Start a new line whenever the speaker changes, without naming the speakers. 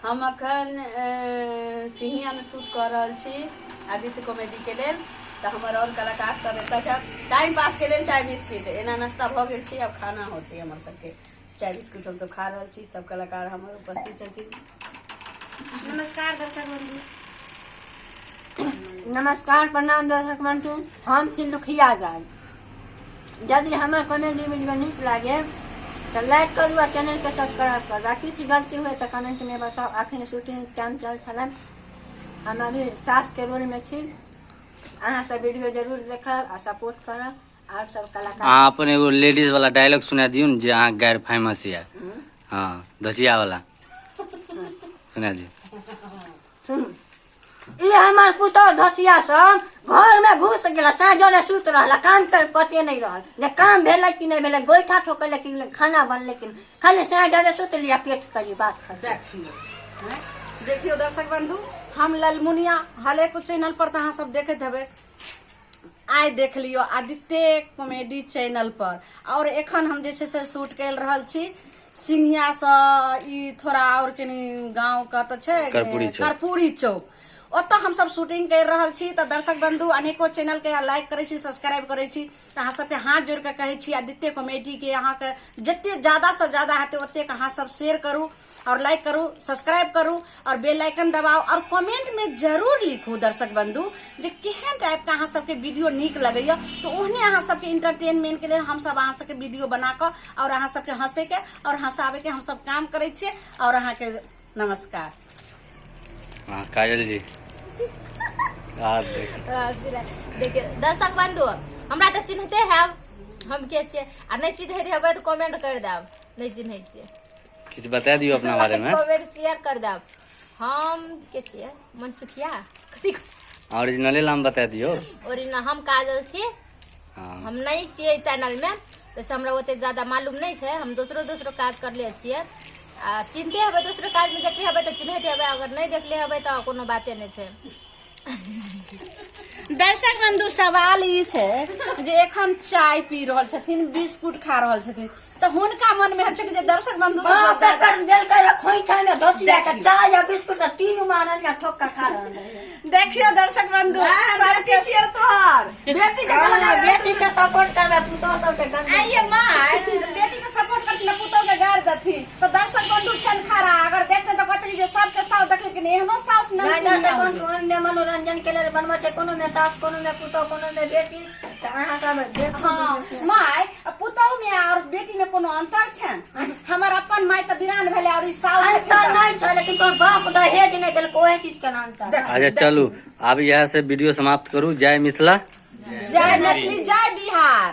हम अखन सिंहिया में शूट कर रहल छी आदित्य कॉमेडी के लेल। तो हमार और कलाकार सब एतऽ टाइम पास के लेल चाय बिस्किट एना नाश्ता भ गेल छी, अब खाना होते हमर सबके चाय बिस्किट हम सब खा रहल छी। सब कलाकार हमर उपस्थित छथिन।
नमस्कार दर्शक बंधु।
नमस्कार प्रणाम दर्शक बंधु, हम छी लुखिया जान। यदि हमार कॉमेडी वीडियो नीक लागे तो लाइक करू और चैनल के सब्सक्राइब करू। आ किछु गलती हुए तो कमेंट में बताओ। अखन शूटिंग टाइम चल छल, हम अभी सास के रोल में छी। अहाँ सब वीडियो जरूर देखब आ सपोर्ट करब। और सब कलाकार
अहाँ अपन एगो लेडीज वाला डायलॉग सुना दियो न जे अहाँ गैर फेमस है। हां धसिया वाला सुना दियो।
सुन, ये हमार पुतौ धसिया सब घर में घुस गेला, साँझो सुत रहला, काम पर पते नहीं रहल जे काम भेलै कि नहीं भेलै। गोइठा ठोकल कि खाना बनले कि खाली साँझो सुत लिया, पेट करी बात कर।
देखियो दर्शक बंधु, हम ललमुनिया हलेक चैनल पर अहाँ सब देखते हेबे। आइ देख लियो आदित्य कॉमेडी चैनल पर। और एखन हम जे से शूट कर रहल छी सिंहिया से ई थोड़ा और कनी गांव का त छै कर्पूरी चौक, ओतऽ हम सब शूटिंग कर रहल छी। तो दर्शक बंधु अनेको चैनल के लाइक करे छी, सब्सक्राइब करे छी। तो अहाँ सबके हाथ जोड़ के कहे छी आदित्य कॉमेडी के अहाँ के जते ज्यादा से ज्यादा हेते ओते अहाँ सब शेयर करू और लाइक करू, सब्सक्राइब करू और बेल आइकन दबाओ। और कमेंट में जरूर लिखू दर्शक बंधु जे केहन टाइप का अहाँ सबके वीडियो नीक लगैया। तो ओहने अहाँ सबके इंटरटेनमेंट के लिए हम सब अहाँ सबके वीडियो बना के और अहाँ सबके हंसे के और हंसावे के हम सब काम करे छिए। और अहाँ के नमस्कार।
हां काजल जी
देखिए दर्शक बंधु, हमरा तो चिन्हते है हम के छिए, आ नहीं चिन्हते हेबे तो कमेंट कर देब। नहीं चिन्है छिए
कुछ बता दियो अपना बारे में।
कमेंट शेयर कर देब। हम के छिए मनसुखिया, कथी
ओरिजिनल नाम बता दियो।
ओरिजिनल हम काजल छी।
हां
हम नहीं छिए चैनल में, तो हमरा ओते ज्यादा मालूम नहीं है। हम दूसरो काज कर ले छिए। आ चिन्हते हेबे, दूसरो काज में देखले हेबे तो चिन्हते हेबे, अगर नहीं देखले हेबे तो कोनो बाते नहीं है।
दर्शक बंधु सवाल ई छै जे एखन चाय पी रहल छथिन, बिस्कुट खा रहल छथिन, तो हुनका मन में छै जे दर्शक बंधु
बाप रे कर देल के खोइछा में धसिया के चाय या बिस्कुट तीन मारन या ठोक के खा रहल है।
देखियो दर्शक बंधु सबके छियो तोहर बेटी के
बेटी के सपोर्ट करबे, पुतौ सब के गंद
आइए माय बेटी के सपोर्ट करथिन, पुतौ के गाड़ दथिन। तो दर्शक बंधु छन खारा अगर देखते तो कहते जे सबके साउ देखले कि एहनो साउस
नहीं। दर्शक बंधु अन्य मनोरंजन के लिए बनवा छै, कोनो में सास, कोनो में पुतौ, कोनो में बेटी। तो अहाँ सब देखो
माय पुतौ में और बेटी में कोनो अंतर छन। हमर अपन माय त बिरान भेले और ई साउस
अंतर नहीं छै, लेकिन तोर बाप दहेज नहीं देल कोई चीज के अंतर।
अच्छा चलू अब यहाँ से वीडियो समाप्त करू। जय मिथिला,
जय मैथिली, जय बिहार।